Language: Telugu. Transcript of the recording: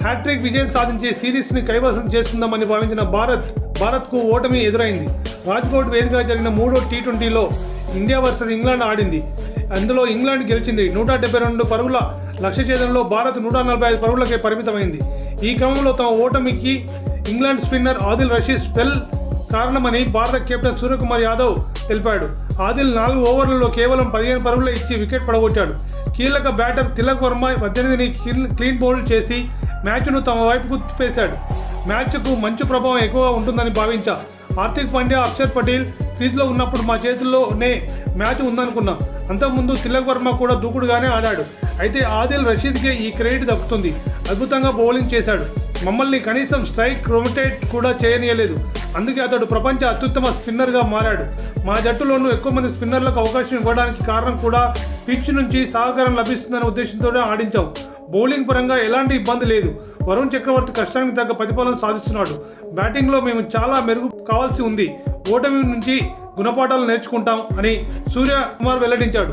హ్యాట్రిక్ విజయం సాధించి సిరీస్ని కైవసం చేసుకుందామని భావించిన భారత్కు ఓటమి ఎదురైంది. రాజ్కోట్ వేదికగా జరిగిన 3వ టీ20లో ఇండియా వర్సెస్ ఇంగ్లాండ్ ఆడింది. అందులో ఇంగ్లాండ్ గెలిచింది. 172 పరుగుల లక్ష్య ఛేదనలో భారత్ 145 పరుగులకే పరిమితమైంది. ఈ క్రమంలో తమ ఓటమికి England spinner Adil Rashid spell కారణమని భారత కెప్టెన్ సూర్యకుమార్ యాదవ్ తెలిపాడు. ఆదిల్ 4 ఓవర్లలో కేవలం 15 పరుగులే ఇచ్చి వికెట్ పడగొట్టాడు. కీలక బ్యాటర్ తిలక్ వర్మ 18ని క్లీన్ బౌల్డ్ చేసి మ్యాచ్ను తమ వైపుకు తిప్పేశాడు. మ్యాచ్కు మంచు ప్రభావం ఎక్కువ ఉంటుందని భావించా. హార్దిక్ పాండ్యా, అక్షర్ పటేల్ క్రీజ్లో ఉన్నప్పుడు మా చేతుల్లోనే మ్యాచ్ ఉందనుకున్నాం. అంతకుముందు తిలక్ వర్మ కూడా దూకుడుగానే ఆడాడు. అయితే ఆదిల్ రషీద్కే ఈ క్రెడిట్ దక్కుతుంది. అద్భుతంగా బౌలింగ్ చేశాడు. మమ్మల్ని కనీసం స్ట్రైక్ రొటేట్ కూడా చేయనీయలేదు. అందుకే అతడు ప్రపంచ అత్యుత్తమ స్పిన్నర్గా మారాడు. మా జట్టులోనూ ఎక్కువ మంది స్పిన్నర్లకు అవకాశం ఇవ్వడానికి కారణం కూడా పిచ్ నుంచి సహకారం లభిస్తుందనే ఉద్దేశంతోనే ఆడించాం. బౌలింగ్ పరంగా ఎలాంటి ఇబ్బంది లేదు. వరుణ్ చక్రవర్తి కష్టానికి తగ్గ ప్రతిఫలం సాధిస్తున్నాడు. బ్యాటింగ్లో మేము చాలా మెరుగు కావాల్సి ఉంది. ఓటమి నుంచి గుణపాఠాలు నేర్చుకుంటాం అని సూర్యకుమార్ వెల్లడించాడు.